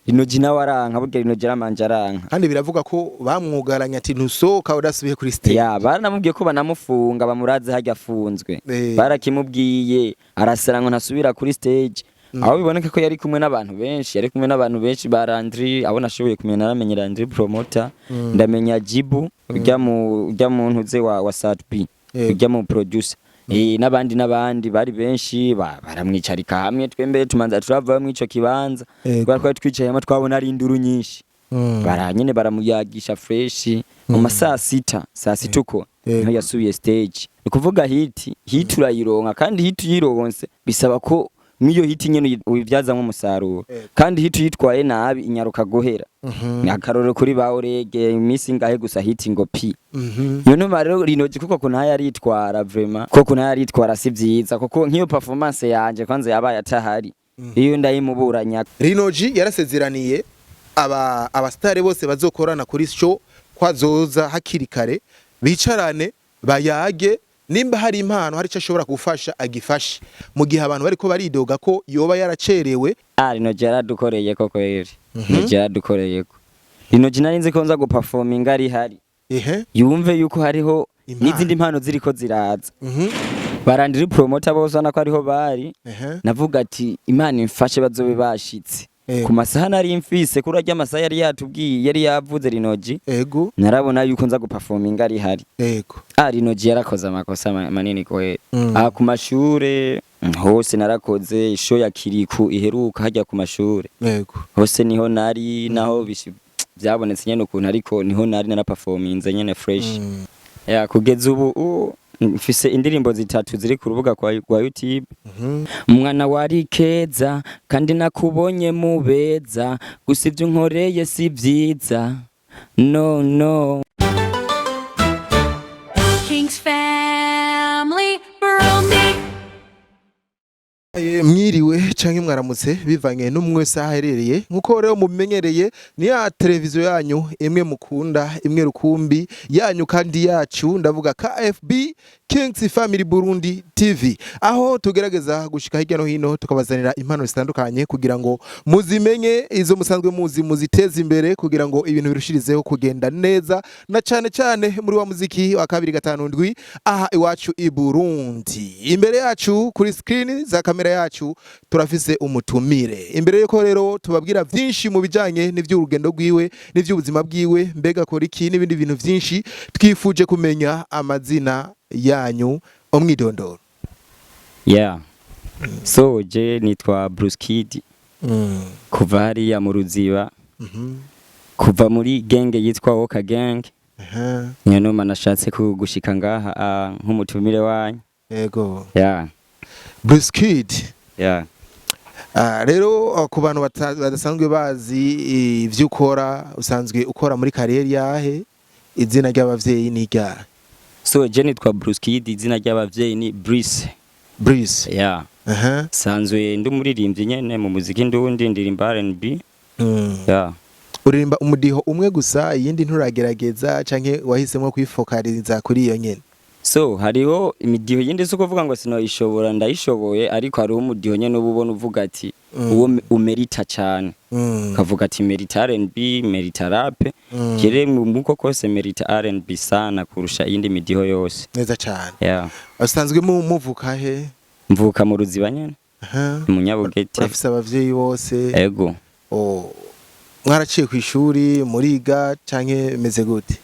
Rinoji nawe aranka burya Rinoji aramanje aranka kandi biravuga ko bamwugaranya ati ntusohoka udasubiye kuri stage baranamubwiye ko banamufunga bamuraze hajya afunzwe barakimubwiye arasera ngo ntasubira kuri stage aho biboneka ko yari kumwe n'abantu benshi ba Landry abo nashoboye kumenya naramenye Landry promoter ndamenya Jibu ujya mu ntuze wa Satb ujya mu producer n'abandi bari benshi baramwicarika hamwe twembe tumanza turava mu ico kibanza twari twicayemo twabona ari induru nyinshi baranyene baramuyagisha fresh mu masaa 6 uko niho yasubiye stage ukuvuga hit urayironka kandi hit yironse bisaba ko niyo hit nyene ubivyazamo umusaruro kandi hit yitwaye nabi inyaruka gohera akaroro kuri baorege imisi ngahe gusa hit ngo pi yo no rero Rinoji kuko kuna yaritwara vraiment kuko kuna yaritwara si vyiza kuko nkiyo performance yanje kwanza yabaye atahari iyo ndayimuburanya Rinoji yarasezeraniye abastare bose bazokorana kuri show kwazoza hakiri kare bicarane bayage nimba hari impano hari cyo ashobora gufasha agifashe mu gihe abantu bariko baridoga ko yoba yaracerewe Rinoji yaradukoreye koko rero Rinoji yaradukoreye ko Rinoji narinze ko nza guperforminga ari hari yumve yuko hariho n'izindi impano ziriko ziraza barandiri promoter bose nako ariho bari navuga ati imana imfashe bazobe bashitse ku masaha nari mfise kuri ajya amasaha yari yatubwiye yari yavuze Rinoji narabona yuko nza guperforminga ari hari Rinoji yarakoze amakosa manini ko ku mashure hose narakoze show ya Kiriku iheruka hajya ku mashure hose niho nari naho byabonetse nyene ukuntu ariko niho nari naraperforminze nyene fresh kugeza ubu mfise indirimbo zitatu ziri ku rubuga kwa YouTube umwana wari keza kandi nakubonye mubeza gusa ivyo nkoreye si vyiza no King's family Burundi mwiriwe canke mwaramutse bivanye n'umwe saha herereye nkuko rero mumenyereye ni ya televiziyo yanyu imwe mukunda imwe rukumbi yanyu kandi yacu ndavuga KFB King's Family Burundi TV aho tugerageza gushika hirya no hino tukabazanira impano zitandukanye kugira ngo muzimenye izo musanzwe muzi muziteze imbere kugira ngo ibintu birushirizeho kugenda neza na cyane muri wa muziki wa 257 aha iwacu i Burundi imbere yacu kuri screen za kamera yacu turafise umutumire imbere yuko rero tubabwira vyinshi mu bijanye n'ivy'urugendo rwiwe n'ivy'ubuzima bwiwe mbega kora iki n'ibindi bintu vyinshi twifuje kumenya amazina yanyu omwidondoro so je nitwa Bruce Kid kuva hariya mu Ruziba kuva muri genge yitwa Oka Gang nyano manashatse kugushika ngaha nk'umutumire wanyu Bruce Kid rero ku bantu badasanzwe bazi ivyo ukora usanzwe ukora muri kariyeri yahe izina ry'abavyeyi ni ryari so je nitwa Bruce Kid izina ry'abavyeyi ni Brice sanzwe ndi umuririmbyi nyene mu muziki ndundi ndirimba R&B uririmba umudiho umwe gusa iyindi nturagerageza canke wahisemo kwifokaliza kuri iyo nyene so hariho imidiho yindi so kuvuga ngo sinoyishobora ndayishoboye ariko hariho umudiho nyene ubona uvuga ati uwo umerita cyane kavuga ati merita R&B merita rap kire muko kose merita R&B sana kurusha iyindi midiho yose neza cyane asanzwe muvuka he mvuka mu Ruziba nyene mu Nyabugete afise abavyeyi bose mwaraciye ku ishuri muriga canke meze gute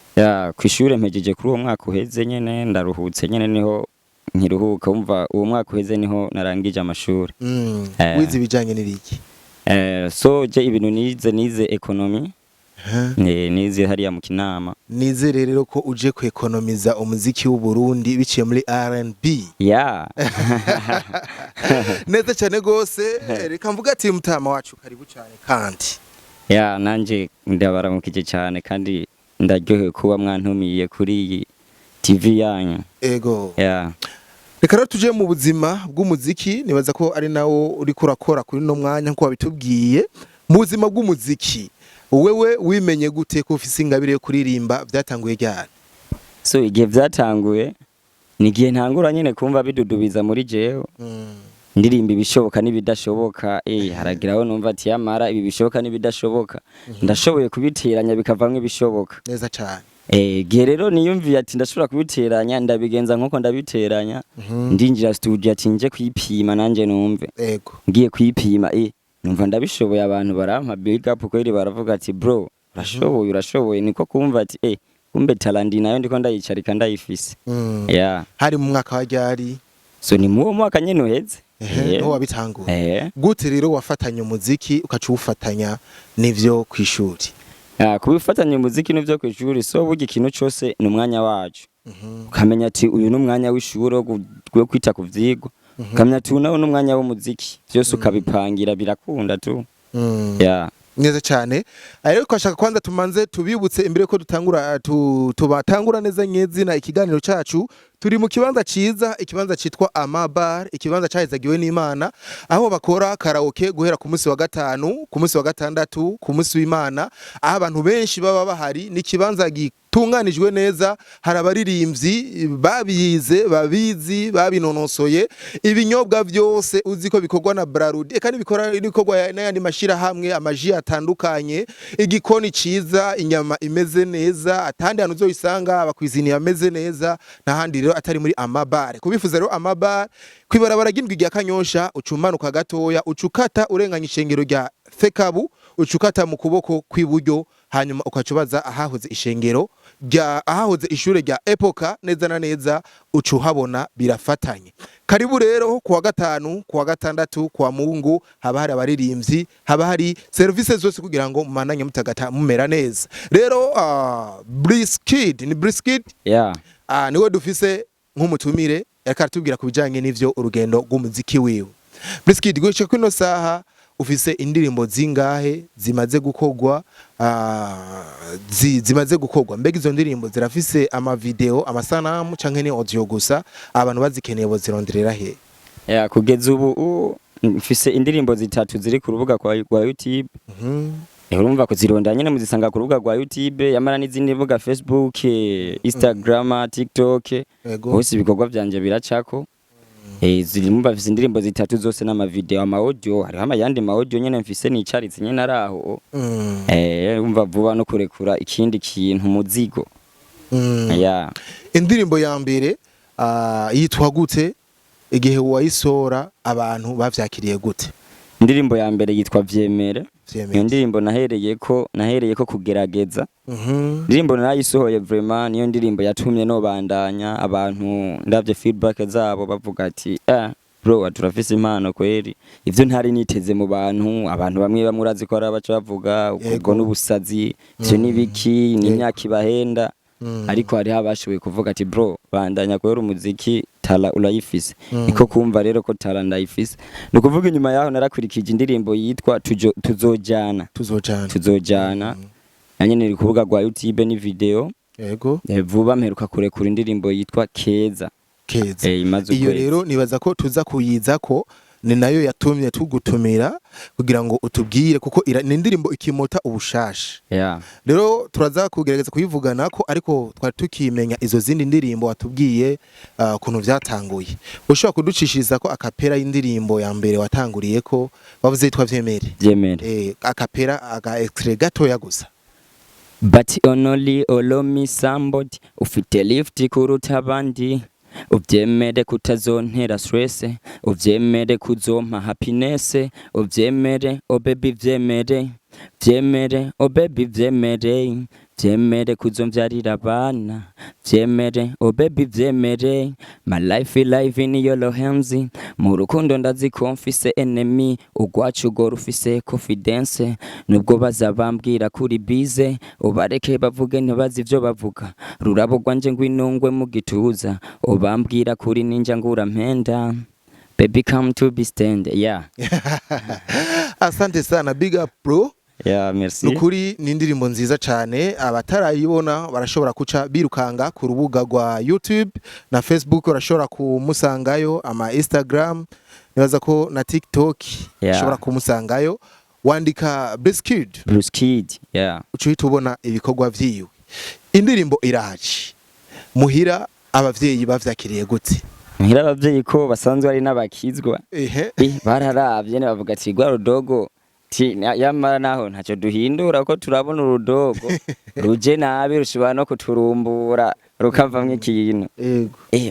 ku ishuri mpejeje kuri uwo mwaka uheze nyene ndaruhutse nyene niho nkiruhuka umva uwo mwaka uheze niho narangije amashuri wize bijanye n'ibiki so je ibintu nize economy nize hariya mu Kinama nize rero ko uje ku economiza umuziki w'u Burundi biciye muri R&B neza cyane gose reka mvuga ati mutama wacu karibu cyane kandi nanje ndabaramukije cyane kandi ndaryohewe kuba mwantumiye kuri iyi TV yanyu reka rero tuje mu buzima bw'umuziki nibaza ko ari nawo uri kurakora kuri no mwanya nko wabitubwiye mu buzima bw'umuziki wewe wimenye gute ko ufise ingabire yo kuririmba byatanguye ryari so igihe byatanguye ni gihe ntangura nyene kumva bidudubiza muri jewe ndirimba ibishoboka n'ibidashoboka haragiraho numva ati yamara ibi bishoboka n'ibidashoboka ndashoboye kubiteranya bikavamwe ibishoboka neza cyane gihe rero niyumviye ati ndashobora kubiteranya ndabigenza nkuko ndabiteranya ndinjira studio ati nje kwipima nanje numve yego ngiye kwipima numva ndabishoboye abantu barampa big up kweri baravuga ati bro urashoboye niko kumva ati kumbe talandi nayo ndiko ndayicarika ndayifise hari mu mwaka wa ryari so ni muwo mwaka nyene uheze no wabitanguye gute rero wafatanya umuziki ukacufatanya n'ivyo kwishuri kubifatanya umuziki n'ivyo kwishuri so burya ikintu cyose ni umwanya wacu ukamenya ati uyu ni umwanya w'ishuri wo kwita ku vyigwa ukamenya ati unawo ni umwanya w'umuziki byose ukabipangira birakunda tu neza cyane ariko kwashaka kwanza tumanze tubibutse imbere ko dutangura tubatangura neza nyezina ikiganiro cacu turi mu kibanza ciza ikibanza citwa Amabar ikibanza cahezagiwe n'Imana aho bakora karaoke guhera ku munsi wa gatanu ku munsi wa gatandatu ku munsi w'Imana aho abantu benshi baba bahari ni kibanza tunganijwe neza hari abaririmbyi babize babizi babinonosoye ibinyobwa byose uzi ko bikorwa na Brarudi kandi bikorwa n'ayandi mashira hamwe amaji atandukanye igikoni ciza inyama imeze neza atandi hano uzoyisanga abakwizini ameze neza nahandi rero atari muri Amabar kubifuza rero Amabar kwibarabara gindwi rya Kanyosha ucumanuka gatoya ucukata urenganya ishengero rya Fekabu ucukata mu kuboko kwiburyo hanyuma ukacubaza ahahoze ishengero ahahoze ishure rya Epoka neza na neza ucuhabona birafatanye karibu rero kuwa gatanu kuwa gatandatu kuwa Mungu haba hari abaririmbyi haba hari services zose kugira ngo mumananye mutagata mumera neza rero Bliskid ni Bliskid niwe dufise nk'umutumire yakatubwira kubijanye n'ivyo urugendo rw'umuziki wiwe Bliskid gushe kwino saha ufise indirimbo zingahe zimaze gukogwa zimaze gukogwa mbega izo ndirimbo zirafise ama video amasanamu canke ni audio gusa abantu bazikeneye bo zironderera he kugeza ubu mfise indirimbo zitatu ziri ku rubuga kwa YouTube urumva ko zironda nyene muzisanga ku rubuga rwa YouTube yamara n'izindi mbuga Facebook Instagram TikTok hose ibikorwa byanje biracako zirimo bafise indirimbo zitatu zose n'ama video ama audio hari amayandi ma audio nyene mfise nicaritse nyene araho umva vuba no kurekura ikindi kintu muzigo indirimbo ya mbere yitwa gute igihe wayisora abantu bavyakiriye gute indirimbo ya mbere yitwa Vyemere iyo ndirimbo nahereye ko kugerageza indirimbo nayisohoye vraiment niyo ndirimbo yatumye no bandanya abantu ndavye feedback zabo bavuga ati bro turafise impano kweri ivyo ntari niteze mu abantu bamwe bamurazi ko arabaca bavuga ubwo n'ubusazi ivyo nibiki ni imyaka ibahenda ariko hari habashoboye kuvuga ati bro bandanya kwera umuziki tala urayifise niko kumva rero ko tala ndayifise no kuvuga inyuma yaho narakurikije indirimbo yitwa tuzojana nanye niri kuvuga rwa YouTube ni video yego vuba mperuka kurekura indirimbo yitwa Keza iyo rero nibaza ko tuza kuyiza ko ni nayo yatumye tugutumira kugira ngo utubwire kuko ni indirimbo ikimota ubushasha rero turaza kugerageza kuyivugana ko ariko twari tukimenya izo zindi ndirimbo watubwiye kuntu vyatanguye ushobora kuducishiriza ko akapera y'indirimbo ya mbere watanguriye ko bavuze yitwa Vyemere akapera aga extrait gatoya gusa but only allow me somebody ufite lift kuruta abandi uvyemere kutazontera stress uvyemere kuzompa happiness uvyemere baby vyemere baby vyemere kuzomvyarira abana vyemere baby vyemere my life in your hands mu rukundo ndazi confise enemy ugwacu go rufise confidence nubwo bazabambwira kuri bize ubareke bavuge ntibazi ivyo bavuga rurabo gwanje ngwinungwe mu gituza ubambwira kuri ninja ngura mpenda baby come to be stand asante sana big up bro merci nukuri ni indirimbo nziza cyane abatarayibona barashobora kuca birukanga ku rubuga rwa YouTube na Facebook barashobora kumusangayo ama Instagram nibaza ko na TikTok barashobora kumusangayo wandika Bliskid ucuhita ubona ibikorwa vyiwe indirimbo iraje muhira abavyeyi bavyakiriye gute muhira abavyeyi ko basanzwe ari n'abakizwa bararavye ne bavuga ati gwa rudogo yamara naho ntacyo duhindura ko turabona urudogo ruje nabi rushobora no kuturumbura rukavamwe ikintu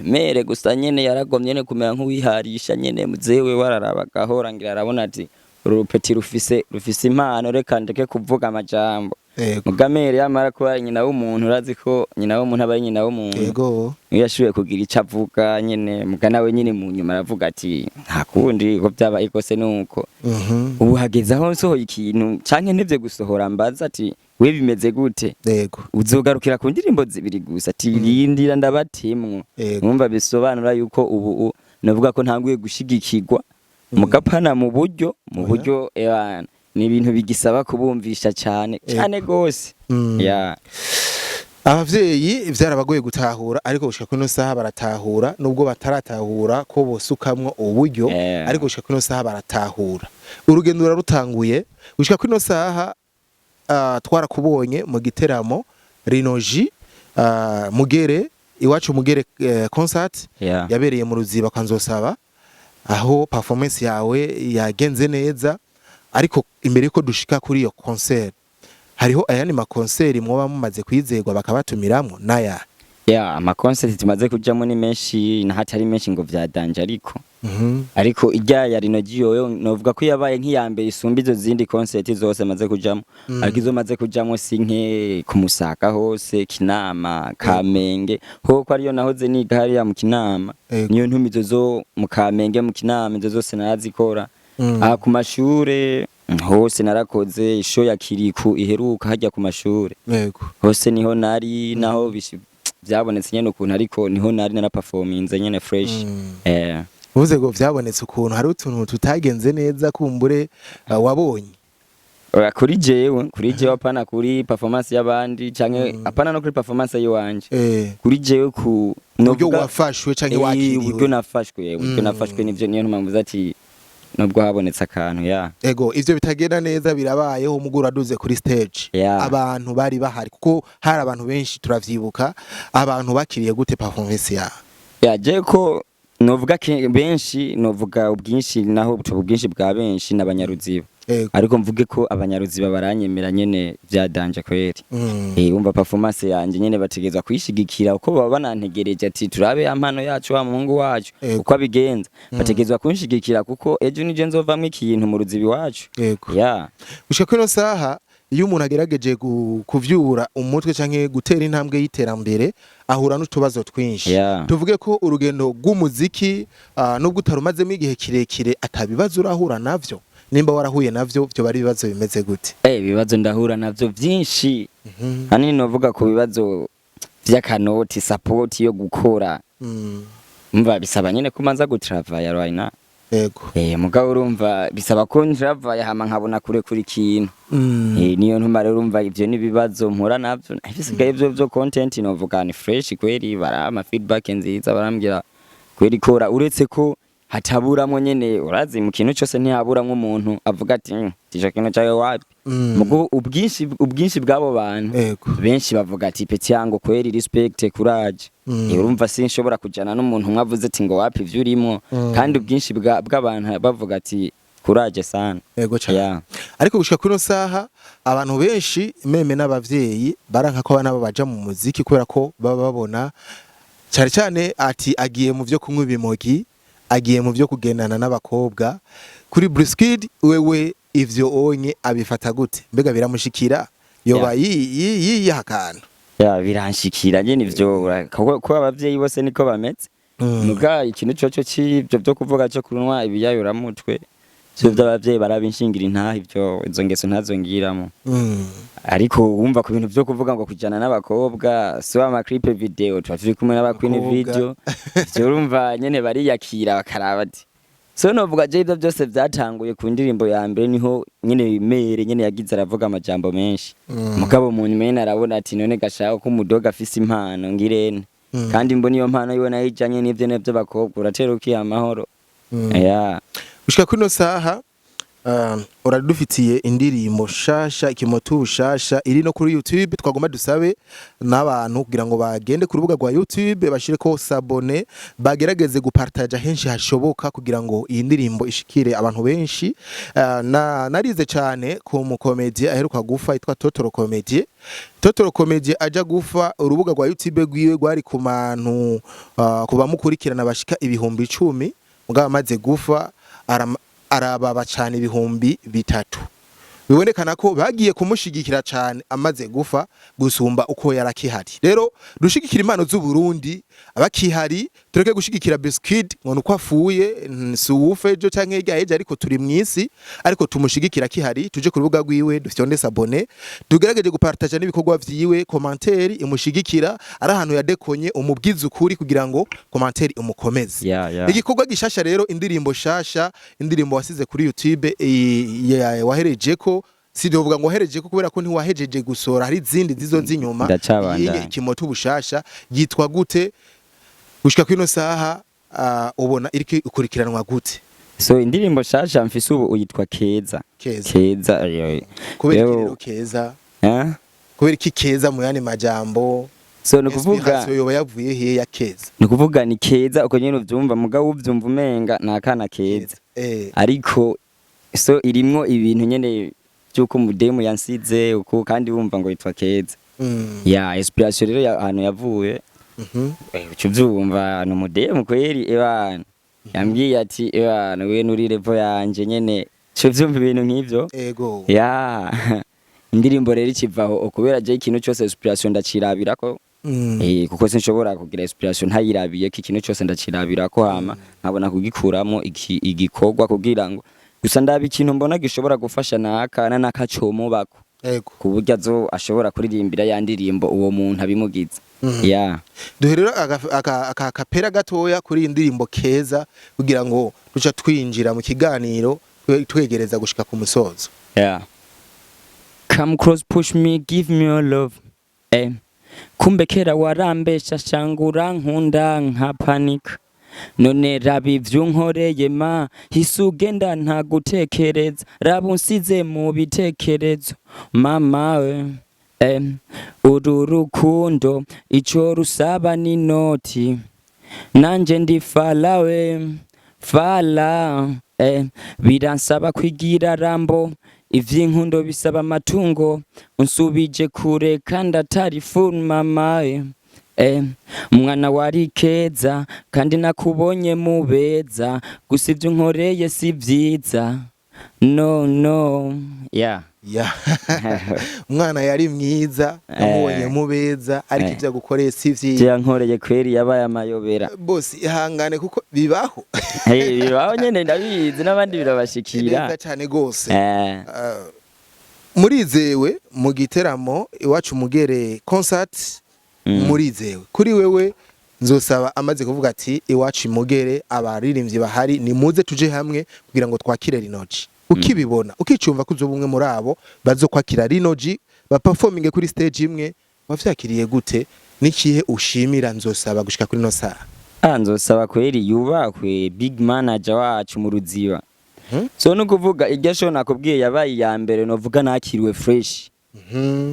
mere gusa nyene yaragomye ne kumera nk'uwiharisha nyene muzewe wararaba gahora ngira arabona ati urupeti rufise impano reka ndeke kuvuga amajambo mugamere yamara kuba nyina w'umuntu urazi ko nyina w'umuntu aba nyina w'umuntu yashuye kugira ico avuga nyene mugana we nyine mu nyuma aravuga ati nta kundi ko byaba ikose nuko ubu hageze aho nsohoye ikintu canke ntivye gusohora mbaza ati we bimeze gute uzogarukira ku ndirimbo zibiri gusa ati rindira ndabatemwo numva bisobanura yuko ubu navuga ko ntanguye gushigikirwa mugapana mu buryo ni ibintu bigisaba kubumvisha cyane gose abavyeyi vyarabagoye gutahura ariko gushika kuno saha baratahura nubwo bataratahura ko bosukamwo uburyo ariko gushika kuno saha baratahura urugendo rutanguye gushika kuno saha twarakubonye mu giteramo Rinoji Mugere iwacu Mugere concert yabereye mu Ruziba Kanzosaba aho performance yawe yagenze neza ariko imbere ko dushika kuri iyo concert hariho ayandi ma concert mwoba mumaze kwizegwa bakabatumiramwo naya ama concert tumaze kujamo ni menshi na hatari menshi ngo vyadanje ariko ijya ya Rinoji yoyo novuga ko yabaye nk'iyambere isumba izo zindi concert zose maze kujamo ariko izo maze kujamo sinke kumusaka hose Kinama Kamenge hoko ariyo nahoze niga hariya mu Kinama niyo ntumizo zo mu Kamenge mu Kinama izo zose narazikora ku mashure hose narakoze isho ya Kiriku iheruka hajya ku mashure hose niho nari naho byabonetse nyene ukuntu ariko niho nari na performance nyene fresh uvuze ngo vyabonetse ukuntu hari utuntu tutagenze neza kumbure wabonye kuri jewe apana kuri performance y'abandi canke apana no kuri performance yiwanje kuri jewe ku nubwo wafashwe canke wakiriwe ubwo nafashwe nivyo niyo mpamvu ati nubwo habonetse akantu ego ivyo bitagenda neza birabayeho umugura aduze kuri stage abantu bari bahari kuko hari abantu benshi turavyibuka abantu bakiriye gute performance je ko novuga benshi novuga ubwinshi naho ubwinshi bwa benshi n'abanyaruziba ariko mvuge ko abanyaruziba baranyemera nyene vyadanje kweri umva performance yanje nyene bategeza kwishigikira uko baba banantegereje ati turabe ampano yacu wa muhungu wacu uko abigenza bategezwa kunshigikira kuko ejo nije nzovamwe ikintu mu ruzibi wacu gushika kino saha iyo umuntu agerageje kuvyura umutwe canke gutera intambwe y'iterambere ahura n'utubazo twinshi tuvuge ko urugendo rw'umuziki nubwo utarumazemo igihe kirekire atabibazo urahura navyo nimba warahuye navyo byo bari bibazo bimeze gute bibazo ndahura navyo vyinshi hani novuga ku bibazo vy'akanoti support yo gukora mva bisaba nyene kumanza gutravaya right mugabo urumva bisaba ko ntravaya hama nkabona kure kuri kintu niyo ntuma rero urumva ivyo nibibazo mpura navyo bisigaye byo content novuga ni fresh kweri barama feedback nziza barambwira kweri kora uretse ko hataburamwo nyene urazi mu kintu cyose ntihaburamwo umuntu avuga ati tije kintu cyawe wapi mugo ubwinshi bwabo bantu benshi bavuga ati peti yango kweri respect courage urumva sinshobora kujana n'umuntu mwavuze ati ngo wapi vyurimo kandi ubwinshi bw'abantu bavuga ati courage sana ariko gushika kuno saha abantu benshi meme n'abavyeyi baranka ko abana baja mu muziki kubera ko baba babona cyane ati agiye mu vyo kunywa ibimogi agiye mu byo kugendana n'abakobwa kuri Bruskid wewe ivyo onye abifata gute mbega biramushikira yoba yihakana biranshikira nyene ivyo ko abavyeyi bose niko bameze muga ikintu cyo cy'ibyo byo kuvuga cyo kunwa ibiyayura mutwe cyo by'abavyeyi barabinshingira intaha ivyo izo ngeso ntazongiramo ariko wumva ku bintu byo kuvuga ngo kujana n'abakobwa so ama clip video twavuye kumwe n'abakwini video cyo urumva nyene bariyakira bakaraba ati so novuga je ibyo byose byatanguye ku ndirimbo ya mbere niho nyene mere nyene yagize aravuga amajambo menshi mugabo mu nyuma arabona ati none gashaka ko umudoga afise impano ngirene kandi mbona iyo mpano yiwe nayijanye n'ivyo n'ivyo bakobwa uratera ukiye amahoro gushika kuno saha uradufitiye indirimbo shasha ikimoto shasha iri no kuri YouTube twagomba dusabe n'abantu kugira ngo bagende ku rubuga rwa YouTube bashireko sabone bagerageze gupartage henshi hashoboka kugira ngo iyi ndirimbo ishikire abantu benshi. Narize cyane ku mukomedie aheruka gufa yitwa Totoro Comedy. Totoro Comedy aja gufa urubuga rwa YouTube rwiwe gwari ku bantu kuba mukurikirana bashika ibihumbi 10 mugaba amaze gufa arababa cyane ibihumbi 3. Bibonekana ko bagiye kumushigikira cyane amaze gufa gusumba uko yarakihari. Rero dushigikira impano z'u Burundi abakihari tureke gushigikira Biscuit ngo nuko afuye suufe jo canke ejo ariko turi mwisi ariko tumushigikira kihari tuje ku rubuga rwiwe dufyonde sabone tugerageje gupartage n'ibikorwa vyiwe commentaire imushigikira ari ahantu yadekonye umubwiza ukuri kugira ngo commentaire umukomeze. Igikorwa gishasha rero indirimbo shasha indirimbo wasize kuri YouTube wahereje ko sidovuga ngo hereje ko kubera ko ntiwahejeje gusora hari izindi zizo zinyuma ikimoto bushasha yitwa gute gushika kwino saha ubona iriki ukurikiranwa gute? So indirimbo shasha mfise ubu uyitwa Keza kubera Keza kubera iki Keza mu yandi majambo so nukuvuga yoba yavuye he ya Keza nukuvuga ni Keza uko nyene uvyumva mugabo uvyumva umenga nakana Keza ariko so irimwo ibintu nyene cyuko mudemu yansize uko kandi wumva ngo yitwa Keza ya inspiration rero ahantu yavuye ucyumva no mudemu kweri ebana yambwiye ati ebana we nuri level yanje nyene cyo vyumva ibintu nk'ivyo ego ya indirimbo rero ikivaho okubera je ikintu cyose inspiration ndacirabira ko kuko sinshobora kugira inspiration ntayirabiye ko ikintu cyose ndacirabira ko hama nkabona kugikuramo igikorwa kugira ngo gusa ndabi ikintu mbona gishobora gufasha nakana nakacomo bako ku buryo azo ashobora kuririmbira yandirimbo uwo muntu abimugize duherera akapera gatoya kuri indirimbo Keza kugira ngo duca twinjira mu kiganiro twegereza gushika ku musozo. Come close, push me, give me your love. Kumbe kera warambesha shangura nkunda nka panic. None rabi vyunkoreye ma hisugenda nta gutekereza rabunsize mu bitekerezo mama we uru rukundo ico rusaba ni noti nanje ndi fala we fala biransaba kwigira rambo ivy'inkundo bisaba amatungo unsubije kure kandi atari full mama umwana wari Keza kandi nakubonye mubeza gusa ivyo nkoreye si vyiza no umwana yari mwiza namubonye mubeza ariko ivyo gukoreye si vyiza yankoreye kweri yabaye amayobera boss ihangane kuko bibaho bibaho nyene ndabizi n'abandi birabashikira neza cyane gose murizewe mu giteramo iwacu mugere concert murizewe kuri wewe nzosaba amaze kuvuga ati iwacu mugere abaririmbyi bahari ni muze tuje hamwe kugira ngo twakire rinoji ukibibona ukicumva kuzo bumwe muri abo bazokwakira rinoji ba performing kuri stage imwe wavyakiriye gute nikihe ushimira nzosaba gushika kuri no saha nzosaba kweri yubakwe big manager wacu mu ruziba so no kuvuga igesho nakubwiye yabaye ya mbere no vuga nakiriwe fresh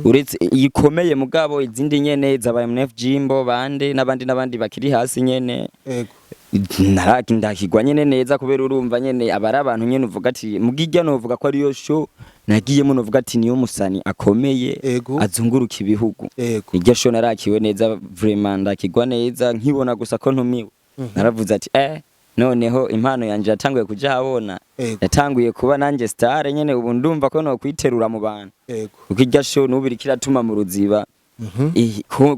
uretse ikomeye mugabo izindi nyene zabaye MNF Jimbo bande nabandi bakiri hasi nyene ndakigwa nyene neza kubera urumva nyene abari abantu nyene uvuga ati mugijya no uvuga ko ari yo show nagiyemo no uvuga ati niyo musani akomeye azunguruka ibihugu iryo show narakiwe neza vraiment ndakigwa neza nkibona gusa ko ntumiwe naravuze ati noneho impano yanje yatanguye kuja habona yatanguye kuba nanje star nyene ubu ndumva ko no kwiterura mu bantu uko iryo show nubirikira tuma mu ruziba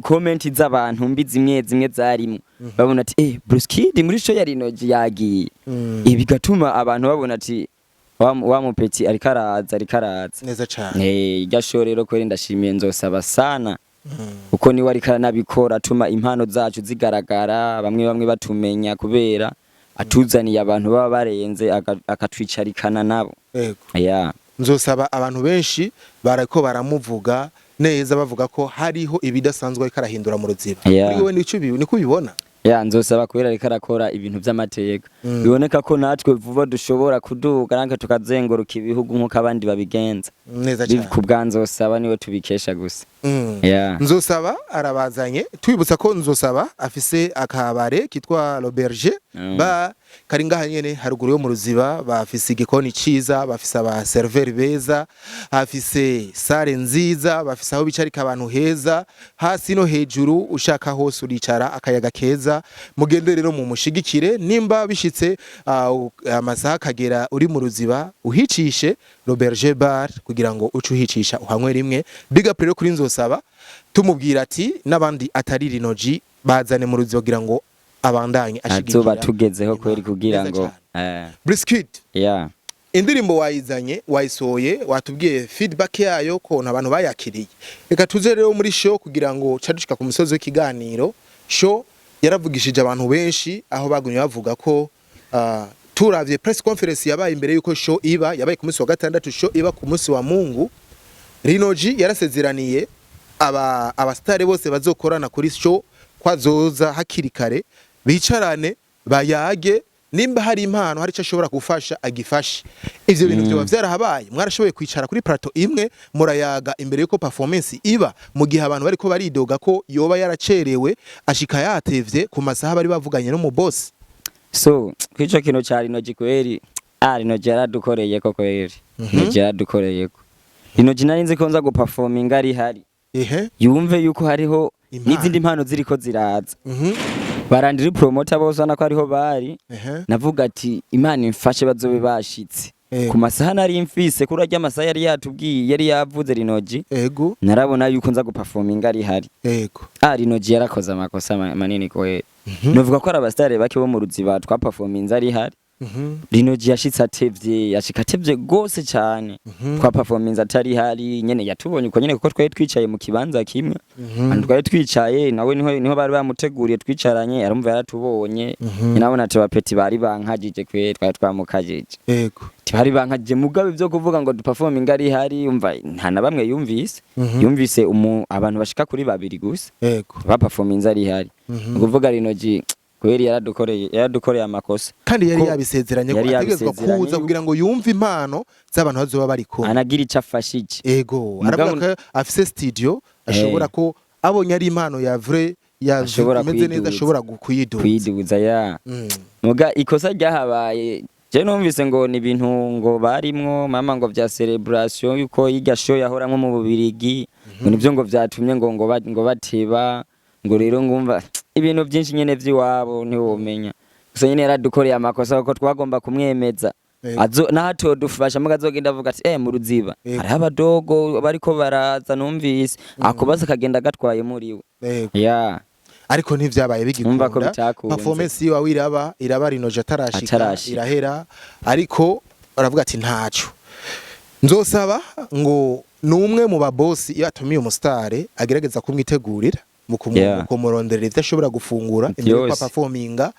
comment z'abantu mbi zimwe zarimo babona ati Bruce Kid muri show yari noji yagiye bigatuma abantu babona ati wa mupeti arikaraza neza cyane iryo show rero kweri ndashimiye nzosaba sana uko ni wari karanabikora atuma impano zacu zigaragara bamwe batumenya kubera atuzaniye abantu baba barenze akatwicarikana nabo nzosaba abantu benshi barako baramuvuga neza bavuga ko hariho ibidasanzwe karahindura mu ruziba kuri wewe niko ubibona ya nzosaba kubera ariko arakora ibintu vy'amateka biboneka ko natwe vuba dushobora kuduga nanke tukazenguruka ibihugu nk'uko abandi babigenza neza cyane ku bwanzosaba niwe tubikesha gusa yeah. Nzosaba arabazanye twibutsa ko Nzosaba afise akabare kitwa L'Auberge ba kari ngaha nyene haruguru yo mu Ruziba bafise igikoni ciza bafise aba serveur beza hafise sare nziza bafise aho bicarika abantu heza hasi no hejuru ushaka hose uricara akayaga keza mugende rero mu mushigikire nimba bishitse amasaha kagera uri mu Ruziba uhicishe L'Auberge bar kugira ngo ucu uhicisha uhanwe rimwe big up rero kuri Nzosaba tumubwira ati nabandi atari Rinoji bazane mu Ruziba kugira ngo abandanye ashigikira azoba tugezeho kweri kugira ngo Brisket yeah indirimbo wayizanye wayisoye watubwiye feedback yayo ko abantu bayakiriye reka tuze rero muri show kugira ngo cadushika ku musozi w'ikiganiro show yaravugishije abantu benshi aho bagumye bavuga ko turavye press conference yabaye imbere yuko show iba yabaye ku munsi wa gatandatu show iba ku munsi wa Mungu Rinoji yarasezeraniye abastare bose bazokorana kuri show kwazoza hakiri kare bicarane bayage nimba hari impano hari cyo ashobora gufasha agifashe ivyo bintu byo byarahabaye mwarashoboye kwicara kuri plateau imwe murayaga imbere yuko performance iba mu gihe abantu bariko baridoga ko yoba yaracerewe ashika yatevye ku masaha bari bavuganye no mu boss so kwico kino cyari Rinoji kweri Rinoji yaradukoreye ko kweri Rinoji yaradukoreye ko Rinoji narinze ko nza guperforminga ari hari yumve yuko hariho n'izindi mpano ziriko ziraza barandiri promoter bose nako ariho bari navuga ati imana imfashe bazobe bashitse ku masaha nari mfise kuri ajya masaha yari yatubwiye yari yavuze Rinoji narabona yuko nza guperforminga ari hari Rinoji yarakoze amakosa manini ko novuga ko arabastare bake bo mu Ruziba twa performinga ari hari Rinoji yashitse atevye yashika atevye gose cyane twa performance atari hari nyene yatubonye uko nyene kuko twari twicaye mu kibanza kimwe kandi twari twicaye nawe niho bari bamuteguriye twicaranye arumva yaratubonye nabona ati bapeti bari bankajije kwe twari twamukajije bari bankajije mugabe byo kuvuga ngo du performing ari hari umva nta na bamwe yumvise abantu bashika kuri babiri gusa ba performance ari hari kuvuga Rinoji kweri yaradukoreye amakosa kandi yari yabisezeranye ko ategezwa kuza kugira ngo yumve impano z'abantu bazoba bari ko anagira icafashije aravuga ko afise studio ashobora ko abonye ari impano ya vrai imeze neza ashobora kuyiduza ya muga ikosa ryahabaye je numvise ngo ni ibintu ngo barimwo mama ngo vya celebration yuko yiga show yahoramwe mu Bubirigi ngo nivyo ngo vyatumye ngo bateba ngo rero ngumva ibintu byinshi nyene vy'iwabo ntiwomenya gusa nyene yaradukoreye amakosa kuko twagomba kumwemeza nahato dufasha mugazogenda avuga ati mu Ruziba hari abadogo bariko baraza numvise akubaza kagenda gatwaye muri we ariko ntivyabaye bigikunda performance yiwa iraba Rinoji atarashika irahera ariko aravuga ati ntaco Nzosaba ngo numwe mu babosi iyo atumiye umusitare agerageza kumwitegurira mukumurondera ivyo ashobora gufungura imbere yo performinga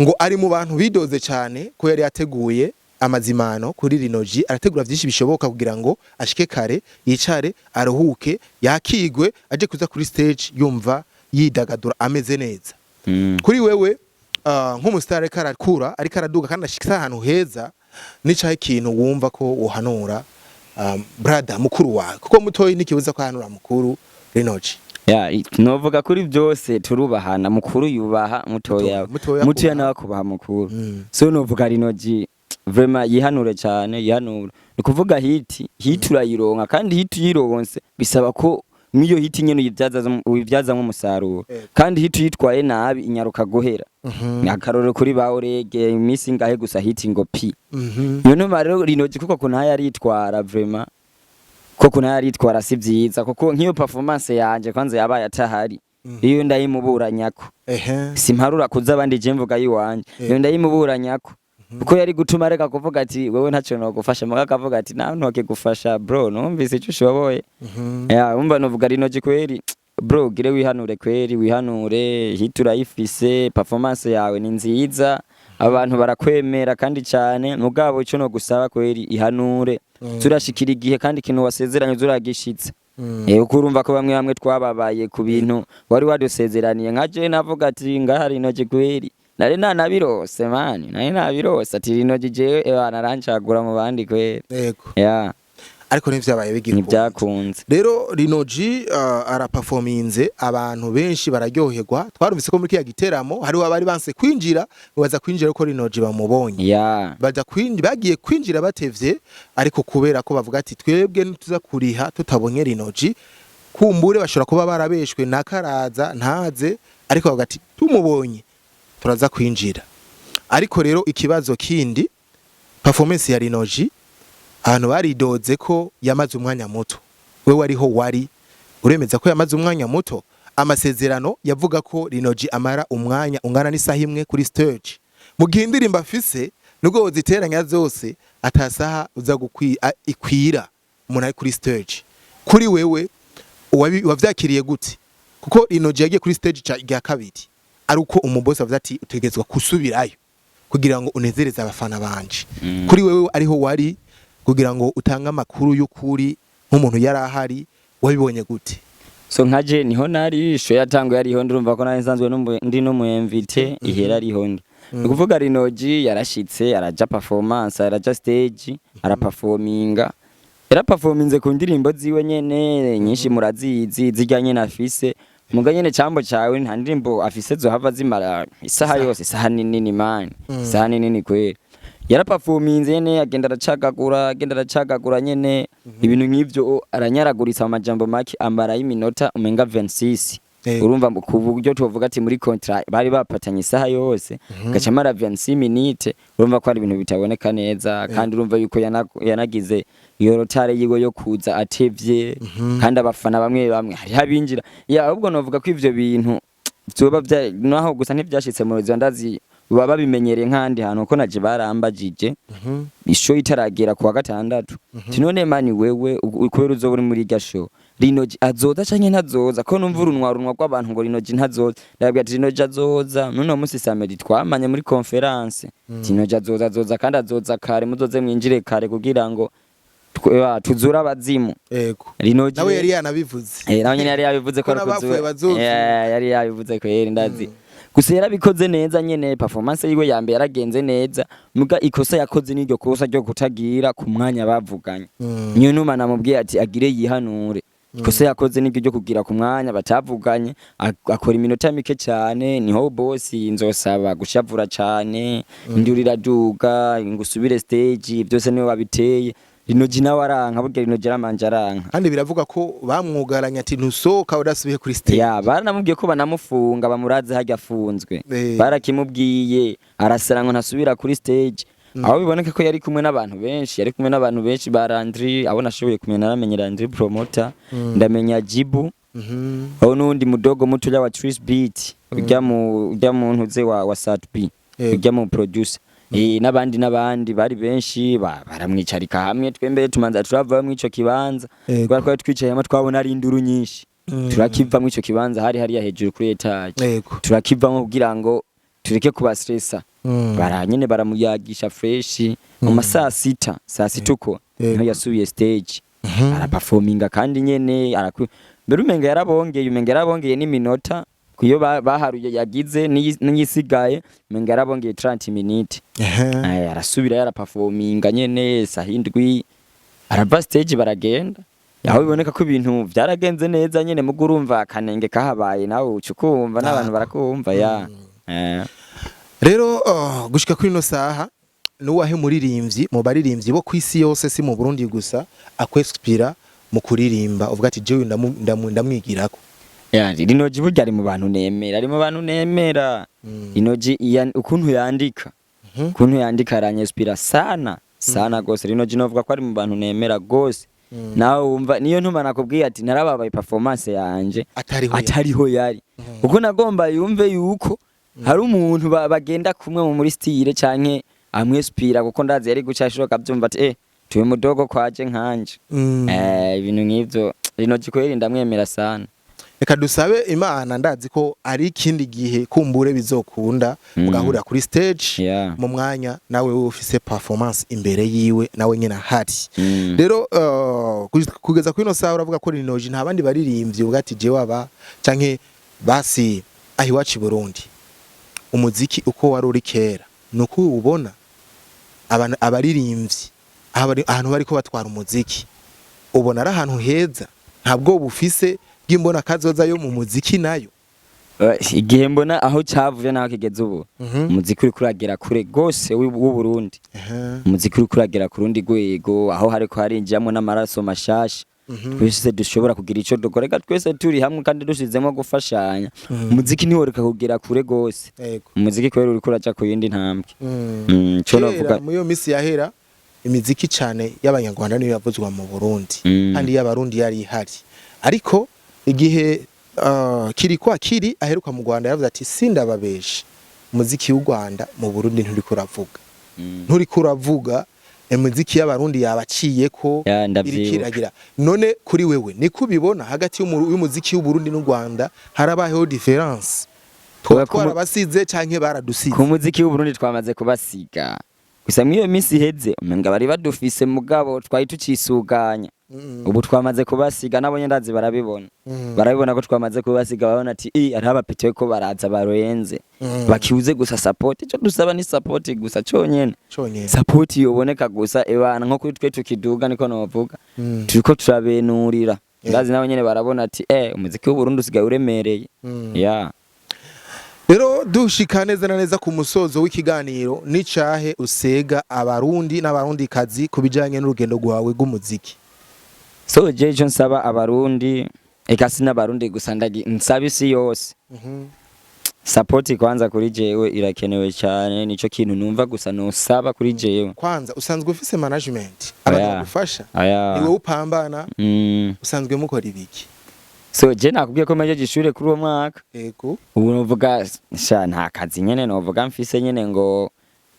ngo ari mu bantu bidoze cyane ko yari yateguye amazimano kuri Rinoji arategura byinshi bishoboka kugira ngo ashike kare yicare aruhuke yakigwe aje kuza kuri stage yumva yidagadura ameze neza kuri wewe nk'umusitare karakura ariko araduga kandi ashikisa ahantu heza nicaye ikintu wumva ko uhanura brother mukuru wawe kuko mutoyi nikibuza ko ahanura mukuru Rinoji novuga kuri byose turubahana mukuru yubaha mutoya nawe kubaha mukuru so novuga Rinoji vraiment yihanure cyane yihanura nikuvuga hiti urayironka kandi hiti yironse bisaba ko niyo hiti nyene uyibyaza nk'umusaruro kandi hiti yitwaye nabi inyaruka guhera akaroro kuri ba Orege imisi ngahe gusa hiti ngo pi yo no rero Rinoji kuko kuna yari yitwara vraiment koko naritwara si vyiza kuko nkiyo performance yanje kwanze yabaye atahari iyo ndayimuburanyako simparura kuza abandi je mvuga yiwanje iyo ndayimuburanyako kuko yari gutuma reka kuvuga ati wewe ntacyo no gufasha muga kavuga ati nawe ntoke gufasha bro numvise icyo ushoboye umva novuga Rinoji kweri bro gire wihanure kweri wihanure hitura ifise performance yawe ni nziza abantu barakwemera kandi cyane mugabo icyo no gusaba kweri ihanure turashikira igihe kandi kintu wasezeranye zuragishitse uko urumva ko bamwe bamwe twababaye ku bintu wari wadusezeraniye nka je navuga ati ngahari inoje kweri nari nanabirose mani nari nabirose ati inoje jewe narancagura mu bandi kweri yego ariko nivyabaye bigira nivyakunze rero Rinoji araperforminze abantu benshi bararyoherwa twarumvise ko muri kiya giteramo hari abari banse kwinjira baza kwinjira ko Rinoji bamubonye bagiye kwinjira batevye ariko kubera ko bavuga ati twebwe tuza kuriha tutabonye Rinoji kumbure bashobora kuba barabeshwe nakaraza ntaze ariko bavuga ati tumubonye turaza kwinjira ariko rero ikibazo kindi performance ya Rinoji ahantu baridoze ko yamaze umwanya muto wewe ariho wari uremeza ko yamaze umwanya muto amasezerano yavuga ko Rinoji amara umwanya ungana n'isaha imwe kuri stage mu gihe indirimbo afise nubwo ziteranya zose atasaha uza ikwira umuntu ari kuri stage kuri wewe wavyakiriye gute kuko Rinoji yagiye kuri stage ya kabiri ari uko umubosi avuze ati utegezwa kusubirayo kugira ngo unezereze abafana banje kuri wewe ariho wari kugira ngo utange amakuru y'ukuri nk'umuntu yari ahari wabibonye gute so nkaje niho nari sho yatanguye ariho ndumva ko nari nsanzwe ndi no mu invite ihera ariho ndi ukuvuga Rinoji yarashitse araja performance araja stage araperforminga yaraperforminze ku ndirimbo ziwe nyene nyinshi murazizi zijyanye na afise muga nyene cambo cawe nta ndirimbo afise zo hava zimara isaha yose isaha nini man isaha nini kweri yaraperforminze nyene agenda aracagagura nyene ibintu nk'ivyo aranyaraguritsa amajambo make ambara y'iminota umenga 26 urumva ku buryo tuvuga ati muri contract bari bapatanye isaha yose gacamara 26 minutes urumva ko ari ibintu bitaboneka neza kandi urumva yuko yanagize iyo rotare yiwe yo kuza atevye kandi abafana bamwe hari habinjira ahubwo novuga ko ivyo bintu byoba naho gusa ntivyashitse mu Rwanda baba bimenyereye nkandi hantu ko naje barambajije isho itaragera kuwa gatandatu tinone mani wewe ukubera uzoburi muri gasho Rinoji azoza canke ntazoza ko numva urunwa rw'abantu ngo Rinoji ntazoza ndabwira ati Rinoji azoza none musi samedi twamanye muri conference Rinoji azoza kandi azoza kare muzoze mwinjire kare kugira ngo tuzura abazimu yego Rinoji nawe yari yanabivuze nawe nyene yari yabivuze ko yari yabivuze ko yari ndazi gusa yarabikoze neza nyene performance yiwe yambe yaragenze neza muga ikosa yakoze n'iryo kosa ryo kutagira ku mwanya bavuganye niyo numa namubwiye ati agire yihanure ikosa yakoze n'iryo ryo kugira ku mwanya batavuganye akora iminota mike cyane niho boss nzosaba gushavura cyane indurira duga ngusubire stage byose niwe wabiteye Rinoji nawe aranka burya Rinoji aramanje aranka kandi biravuga ko bamwugaranya ati ntusoka udasubiye kuri stage baranamubwiye ko banamufunga bamuraze hajya afunzwe barakimubwiye arasara ngo ntasubira kuri stage aho biboneka ko yari kumwe n'abantu benshi ba Landry abona ashoboye kumenya naramenye Landry promoter ndamenya Jibu aho nundi mudogo muto wa Tris Beat ujya mu ntuze wa Sat B ujya mu producer n'abandi bari benshi baramwicarika hamwe twembe tumanza turava mu ico kibanza twari twicayemo twabona ari induru nyinshi turakiva mu ico kibanza hari hejuru kuri etage turakivamo kugira ngo tureke kuba stressa baranyene baramuyagisha fresh mu masaa 6 uko niho yasubiye stage araperforminga kandi nyene mbere umenga yarabongeye n'iminota kuyo baharuye yagize n'iyisigaye umenga yarabongeye 30 minutes arasubira yaraperforminga nyene sahindwi arava stage baragenda yaho biboneka ko ibintu byaragenze neza nyene mugurumva akanenge kahabaye nawe ucukumva n'abantu barakumva rero gushika kuri no saha nuwahe muririmbyi mu baririmbyi bo kwisi yose si mu Burundi gusa akwespira mu kuririmba uvuga ati jewe ndamwigirako Rinoji burya ari mu bantu nemera Rinoji ukuntu yandika aranyespira sana gose Rinoji novuga ko ari mu bantu nemera gose nawe wumva niyo ntuma nakubwiye ati narababaye performance yanje atariho yari uko nagomba yumve yuko hari umuntu bagenda kumwe mu muri style canke amwespira kuko ndazi yari gucashira byumva ati tuwe mudogo kwaje nkanje ibintu nk'ivyo Rinoji kweri ndamwemera sana reka dusabe Imana ndazi ko ari ikindi gihe kumbure bizokunda mugahurira kuri stage mu mwanya nawe ufise performance imbere yiwe nawe nyina hari rero kugeza kuri no saha uravuga ko Rinoji nta bandi baririmbyi ubwati je waba canke basi ahi wacu Burundi umuziki uko wari uri kera nuko ubona abaririmbyi ahantu bari ko batwara umuziki ubona ari ahantu heza ntabwo bufise bw'imbona kazoza yo mu muziki nayo igihe mbona aho cyavuye naho kigeze ubu umuziki uri kuragera kure gose w'u Burundi umuziki uri kuragera ku rundi rwego aho hariko harinjiyamo n'amaraso mashasha twese dushobora kugira ico dukoreka twese turi hamwe kandi dushizemo gufashanya umuziki niwo reka kugira kure gose umuziki kwera uri kuraja ku yindi ntambwe cyo navuga mu yo misi yahera imiziki cyane y'abanyarwanda niyo yavuzwa mu Burundi kandi y'abarundi yari ihari ariko igihe kiri aheruka mu Rwanda yavuze ati sindababeshe umuziki w'u Rwanda mu Burundi nturi kuravuga imiziki y'abarundi yabaciye ko irikiragira none kuri wewe niko ubibona hagati y'umuziki w'u Burundi n'u Rwanda harabayeho difference twabasize canke baradusize ku muziki w'u Burundi twamaze kubasiga gusa mwiyo misi heze umenga bari badufise mugabo twari tucisuganya ubu twamaze kubasiga nabo nyendazi barabibona ko twamaze kubasiga babona ati ari abapete ko baraza barenze bakiuze gusa support ico dusaba ni support gusa cyonyene support yoboneka gusa ebana nko kuri twe tukiduga niko novuga turiko turabenurira ndazi nabo nyene barabona ati umuziki w'u Burundi usigaye uremereye rero dushika neza na neza ku musozo w'ikiganiro nicahe usega abarundi n'abarundi kazi kubijanye n'urugendo rwawe rw'umuziki so jeje nsaba abarundi ekasi n'abarundi gusa nsaba isi yose support kwanza kuri jewe irakenewe cyane nico kintu numva gusa nosaba kuri jewe kwanza usanzwe ufise management abagufasha niwe upambana usanzwe mukora ibiki so je nakubwiye ko meje gishure kuri uwo mwaka yego ubu novuga nta kazi nyene novuga mfise nyene ngo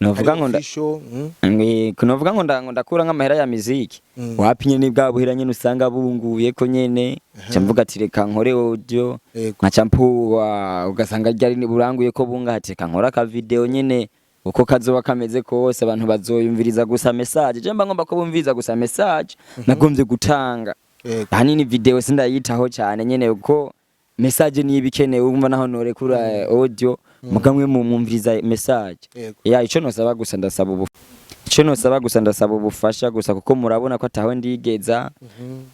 novuga ngo novuga ngo ndakura nk'amahera ya muziki wapinye ni bwa buhera nyene usanga bunguye ko nyene cyamvuga ati reka nkore audio nkaca mpuwa ugasanga ryari ni buranguye ko bunga ati reka nkora ka video nyene uko kazoba kameze kose abantu bazoyumviriza gusa message je mba ngomba ko bumviriza gusa message nagombye gutanga hanini video sindayitaho cyane nyene uko message ni ibikenewe umva naho nore kuri audio mugamwe mumviriza message ico nosaba gusa ndasaba ubufasha gusa kuko murabona ko ataho ndigeza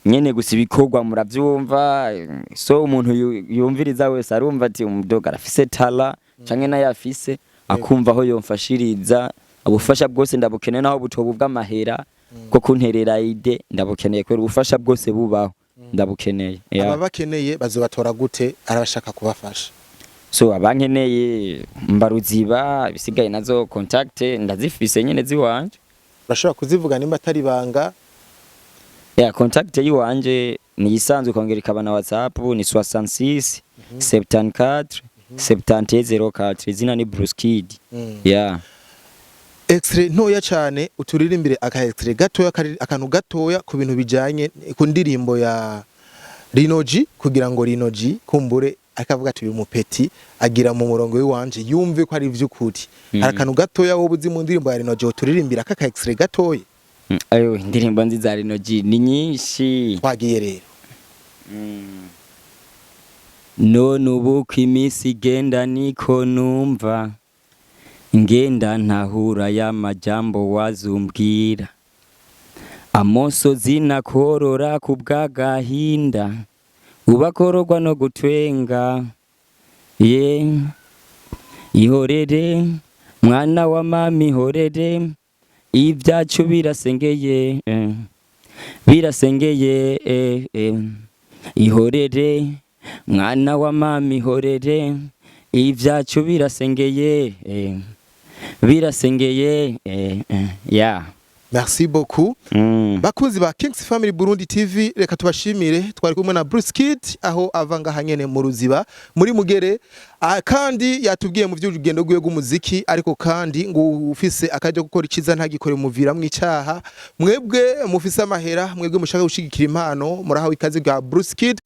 nyene gusa ibikorwa muravyumva so umuntu yumviriza wese arumva ati umudoga arafise tala canke nayo afise akumva aho yomfashiriza ubufasha bwose ndabukeneye naho butobu bw'amahera ko kunterera ide ndabukeneye ko ubufasha bwose bubaho ndabukeneye aba bakeneye bazobatora gute arabashaka kubafasha so abankeneye mbaruziba ibisigaye nazo contact ndazifise nyene ziwanje urashobora kuzivuga nimba atari banga contact yiwanje ni isanzwe kongera ikaba na WhatsApp ni 66 74 7104 izina ni Bruce Kid extrait ntoya cyane uturirimbire aka extrait gatoya akantu gatoya ku bintu bijanye ku ndirimbo ya Rinoji kugira ngo Rinoji kumbure akavuga ati uyu mupeti agira mu murongo w'iwanje yumve ko ari ivy'ukuri akantu gatoya wo buzi mu ndirimbo ya Rinoji uturirimbira aka extrait gatoya ayo indirimbo nziza Rinoji ni nyinshi twagiye rero none ubu kw'imisi genda niko numva ngenda ntahura y'amajambo wazumbwira amosozi nakorora ku bw'agahinda ubakororwa no gutwenga ihorere mwana wa mami ihorere ibyacu birasengeye ihorere mwana wa mami ihorere ibyacu birasengeye Merci beaucoup. Bakunzi ba Kings Family Burundi TV reka tubashimire twari kumwe na Bruce Kid aho avanga hanyene mu ruziba muri mugere kandi yatubwiye mu by'urugendo rwe rw'umuziki ariko kandi ngo ufise akaje gukora ikiza ntagikore muvira mu icyaha mwebwe mufise amahera mwebwe mushaka gushigikira impano murahawe ikaze bwa Bruce Kid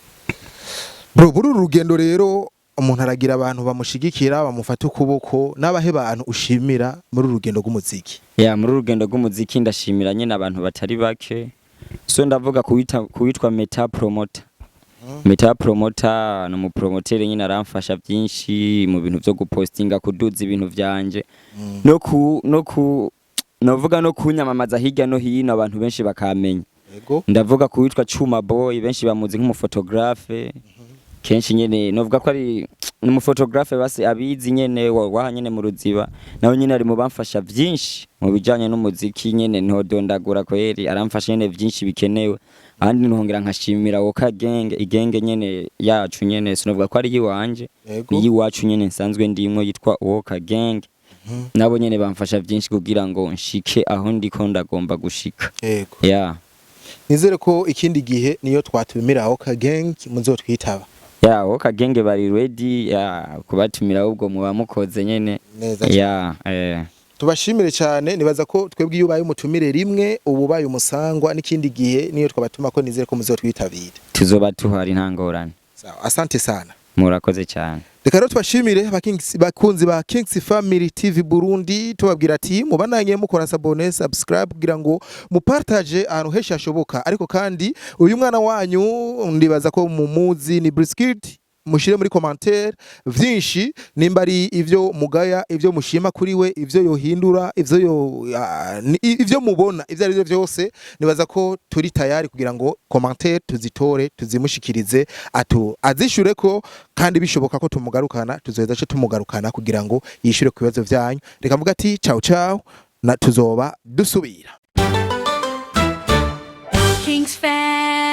bro buri rugendo rero umuntu aragira abantu bamushigikira bamufata ukuboko n'abahe bantu ushimira muri rugendo rw'umuziki muri rugendo rw'umuziki ndashimira nyene abantu batari bake so ndavuga kuwitwa Meta Promoter Meta Promoter no mu promoter nyine aramfasha byinshi mu bintu byo gupostinga kuduza ibintu vyanje novuga no kunyamamaza hirya no hino abantu benshi bakamenya ndavuga kuwitwa Chuma Boy benshi bamuzi nk'umufotographe kenshi nyene novuga ko ari n'umufotographe basi abizi nyene waha nyene mu Ruziba naho nyene ari mu bamfasha byinshi mu bijanye n'umuziki nyene ntodondagura kweri aramfasha nyene byinshi bikenewe andi ntongera nkashimira Woka Gang igenge nyene yacu nyene sinovuga ko ari yiwanje yiwacu nyene nsanzwe ndimwo yitwa Woka Gang nabo nyene bamfasha byinshi kugira ngo nshike aho ndiko ndagomba gushika nizere ko ikindi gihe niyo twatumira Woka Gang muzotwitaba Woka Gang bari ready kubatumira ubwo muba mukoze nyene tubashimire cyane nibaza ko twebwe iyo ubaye umutumire rimwe ubu baye umusangwa n'ikindi gihe niyo twabatuma ko nizere ko muzotwitabira tuzoba tuhari ntangorane sawa asante sana murakoze cyane reka rero tubashimire bakunzi ba Kings Family TV Burundi tubabwira ati mubananye mukora subscribe kugira ngo mupartage ahantu henshi hashoboka ariko kandi uyu mwana wanyu ndibaza ko mumuzi ni Briskid mushire muri commentaire vyinshi nimba ari ivyo mugaya ivyo mushima kuri we ivyo yohindura ivyo mubona ivyo ari byose nibaza ko turi tayari kugira ngo commentaire tuzitore tuzimushikirize azishure ko kandi bishoboka ko tumugarukana tuzoheza cyo tumugarukana kugira ngo yishure ku bibazo vyanyu reka mvuga ati ciao ciao na tuzoba dusubira Kings Family.